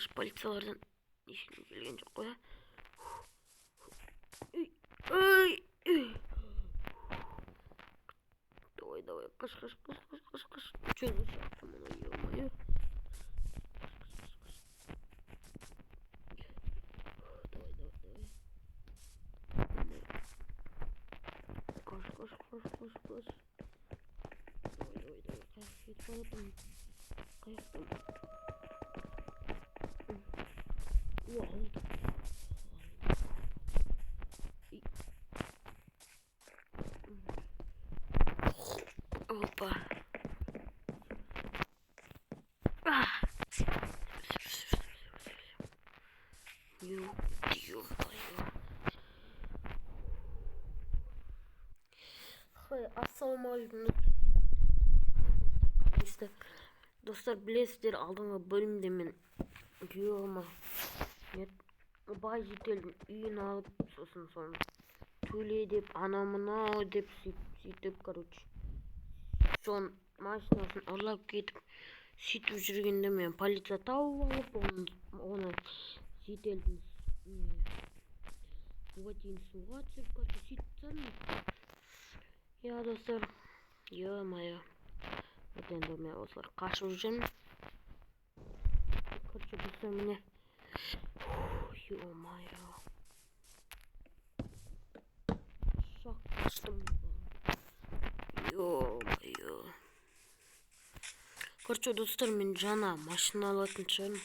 Короче, полициялардан ешкім келген жоқ қой. Давай, қаш. Че за шапка, ё-моё. Давай. Қаш. Давай, қаяқтан. Опа. Ё-моё. Ассалаумағалейкум. Достар, білесіздер, алдыңғы бөлімде мен күйеуіме бай жетелдің үйін алып, сосын соны төле деп, ана мынау деп сөйтіп, короче, сон машинасын ұрлап кетіп, сөйтіп жүргенде мен полиция тауып алып, оны жетелдің суға түсіріп, короче, сөйтіп тастадым. Я, достар, ё-моё. Вот енді мен осылар қашып жүрмін. Короче, достар, міне. Ё-моё. Шақ қаштым. Ё-моё. Короче, достар, мен жаңа машина алатын шығармын.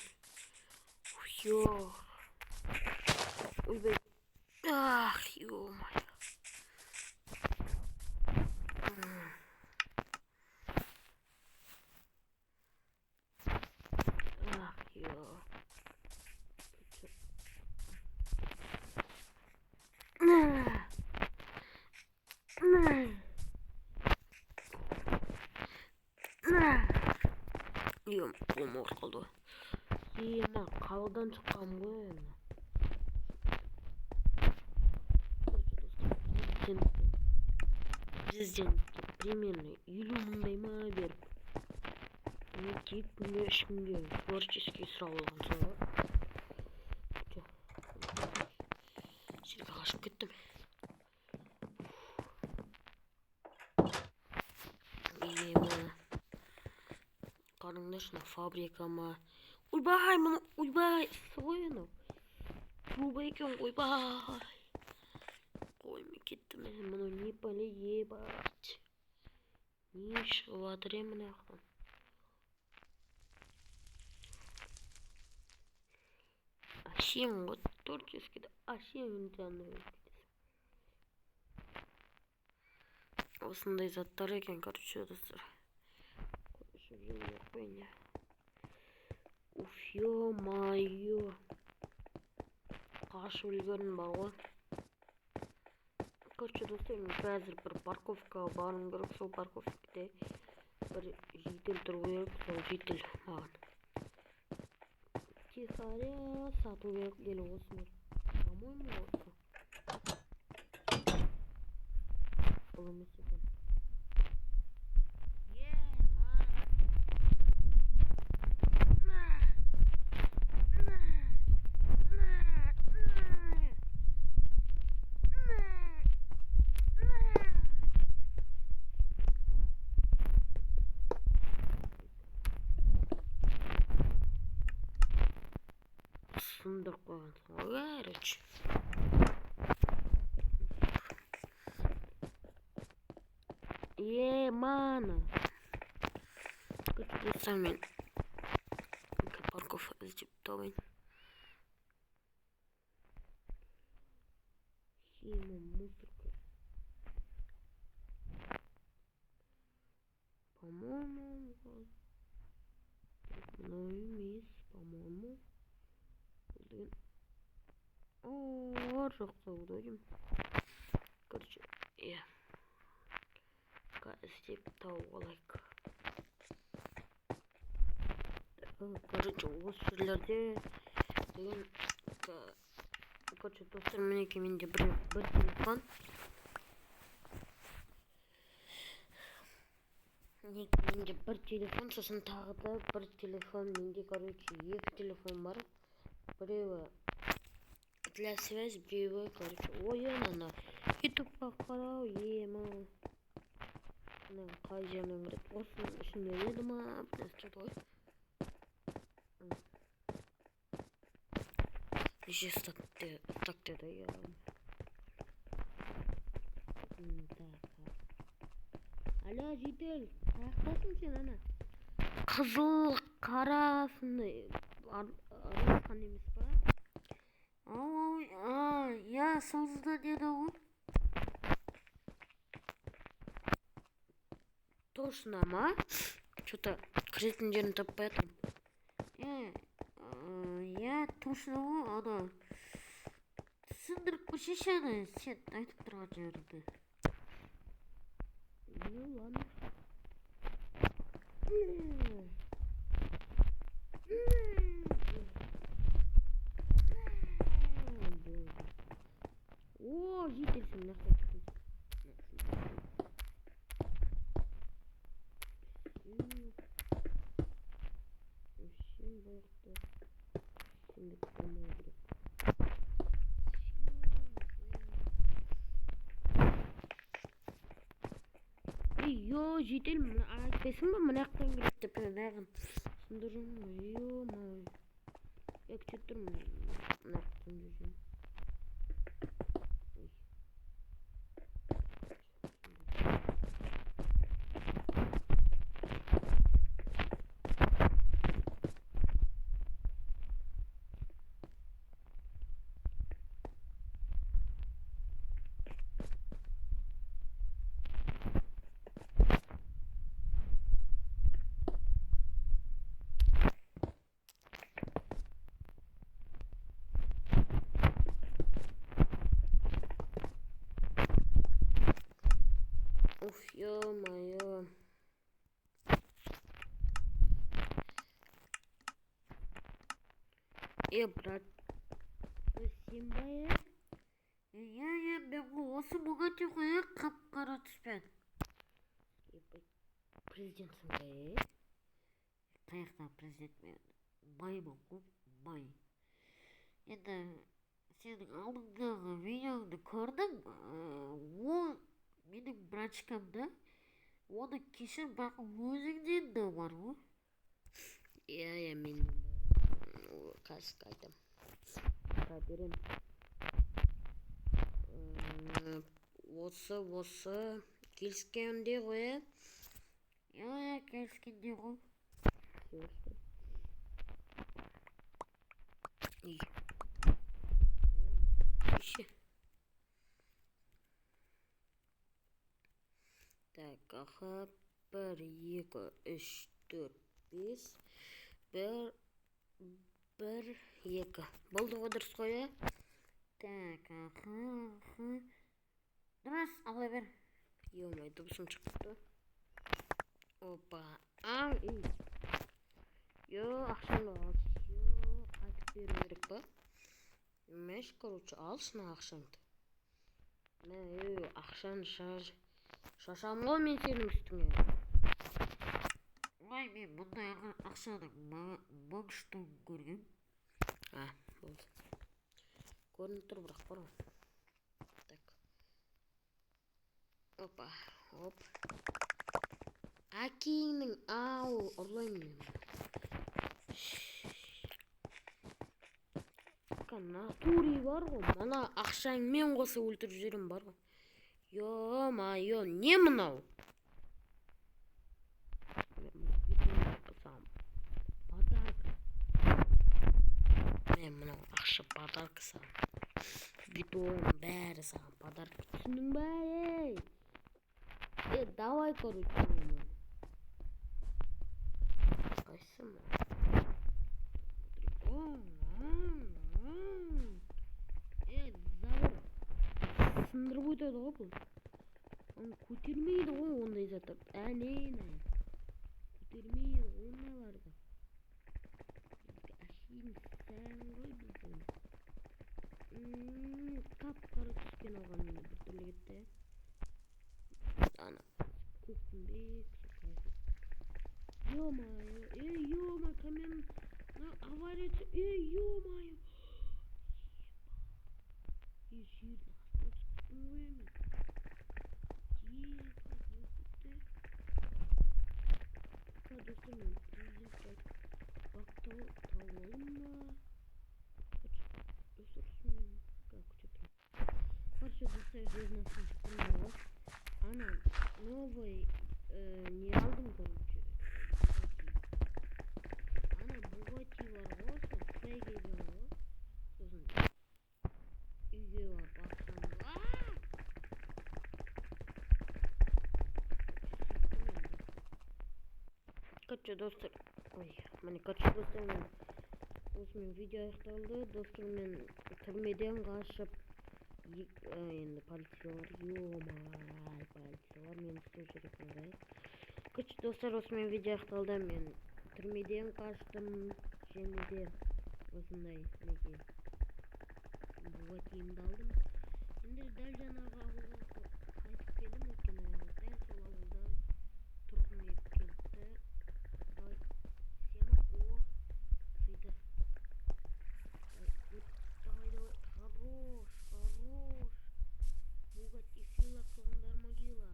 Ё. Ойбай. Ё-моё. Қолым ауыр қалды ғой. Қаладан шыққам ғой. Президентке примерно 50 мыңдай ма беріп, мен 2 күнге 3 күнге творческий сұрап алған соң ғой. Жерге қашып кеттім. Қарыңдаршы, фабрика ма? Ойбай, мұны, ойбай, солай анау. Труба екен, ойбай. Қоймай кеттім, мұны не пәле, ебать. Не шығып жатыр мына жақтан. Әшем ғой, творческийді әшем жанды өткізесің. Осындай заттар екен, короче, достар. Уф, ё-моё. Қашып үлгердім бар ғой. Короче, достар, мен қазір бір парковкаға барым керек. Сол парковкаде бір жедел тұру керек. Сол жедел маған тихаря сату керек. Елі осыны, по-моему, осы. Бұл емес екен. Сындырып қойғансың ғой, короче. Мана. Короче, мен парковка іздеп табайын. Хима мусорка. По-моему, мынау емес, по-моему. Ор жақта өдеймін. Короче, іздеп тауып алайық. Короче, осы жерлерде деген, короче, достар, мінеке менде бір телефон. Нэг менде бір телефон, сосын тағы да бір телефон, менде, короче, екі телефон бар. Біреуі для связи, біреуі, короче, ой, ана ютубқа қарау, ема. Мен қай жерінен кіреді, осының ішінде еді ма, білесіз ғой. Еще так деді, я. Так. Алло, жедел, қаяқтасың сен, ана? Қызыл қарасыны араласқан емес па? Я солзда деді ғой. Точно ма? Что-то кіретін жерін таппай жатырмын. Я точно ғой, ана. Түсіндіріп көрсеші ана, сен айтып тұрған жеріңді. Ну ладно. О, жителсің, нақта çıktın. Şimdi bayağı şimdi kalmaya gerek. Yo, житель, айтпайсың ба, мына жақтан келеді деп нағын түсіндірдің ғой. Ё-май. Я күтіп тұрмын, мына жақтан жүрсем. Уф, ё-моё. Брат, сен ба е? Мен осы бұғаты қоя қап-қара түспен. Президентсің ба е? Қаяқтан президент мен? Баймын ғой, бай. Енді сенің алдыңдағы видеоңды көрдім, ол менің братчикамда, оны кешір, бірақ өзіңден де бар ғой. Иә, мен қазір айтам. Берем. Осы келіскенде ғой, е? Иә, келіскенде ғой. Так, аха, 1, 2, 3, 4, 5, 1, 2. Болды ғой, дұрыс қой, е? Так, аха. Дұрыс, ала бер. Ё-май, дыбысым шықты. Опа. Ё, ақшаны алшы. Қайтып беру керек па? Мәш, короче, алшына ақшаңды. Ақшаны шашам ғой мен сенің үстіңе. Ой, мен бұндай ақшаның мың штук көргем. Болды. Көрініп тұр, бірақ бар ғой. Так. Опа, оп. Әкеңнің, ұрлаймын мен. Натури бар ғой, мана ақшаңмен қоса өлтіріп жүрем бар ғой. Ё-майо, не мынау? Мен мынау ақша подарка саған. Битон бәрі саған подарка. Түсінің ба, ей? Давай, короче. Қайсы ма? Сындырып өтеді ғой бұл. Көтермейді ғой ондай затыр. Әне. Көтермейді ондайларды. Әшейін сән ғой біздің. Қап-қара түскен алған мені бір түрлі кетті. Ана көктің бек Ё-моё, ё-моё, камин, авария, ё-моё. Ешир, вот время. Dostum, priziz vakti alalım mı? Resursun как тепло. Короче, достаю звездную фишку. Она новый не алдым, короче. Она Bugatti var olsa fake ediyor. Sosun. Üge var baksana. Короче, достар. Ой, міне короче, достар. Осымен видео аяқталды. Достар, мен түрмеден қашып енді полициялар, ё-май, полициялар мені іздеп жүр екен ғой. Короче, достар, осымен видео аяқталды. Мен түрмеден қаштым, және де осындай неге Bugатti'мді алдым. Енді дәл жаңағы ауылға қайтып келдім, өйткені дәл сол ауылда тұрғын үй келді. Давай, сені сыйды. Давай, хорош, хорош. Bugatti сыйла қылғандар могила.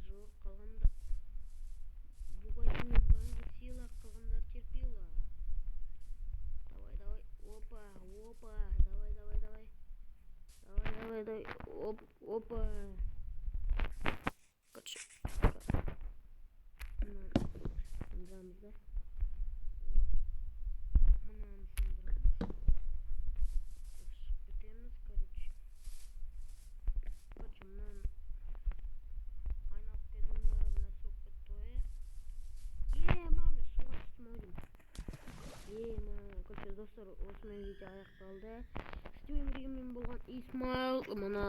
Жоқ, қалғанда Bugatti мен банды сыйла қылғандар терпила. Давай, опа, опа, давай. Давай, опа. Короче, сындырамыз да. Мынаны сындырамыз. Шығып кетеміз, короче. Мынаны айналып келдім ба, мына соғып кетті ғой. Мама, суға түстім ойдым. Короче, достар, осымен видео аяқталды. Сіздермен бірге мен болған Исмайл. Мына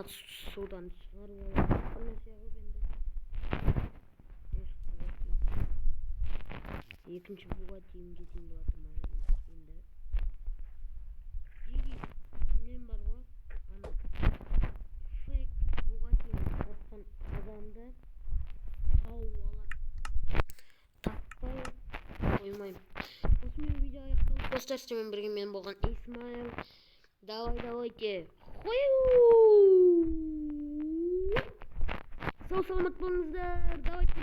судан шығарып алып бір нәрсе қылып енді. Екінші Bugатti'мге дейін жатырмын енді. Жеги, мен бар ғой, ана фейк Bugатti'мді тапқан адамды тауып алам. Таппай қоймаймын. Осымен видео аяқталды. Достар, сіздермен бірге мен болған Исмайл. Давайте. Сау саламат болыңыздар. Давайте.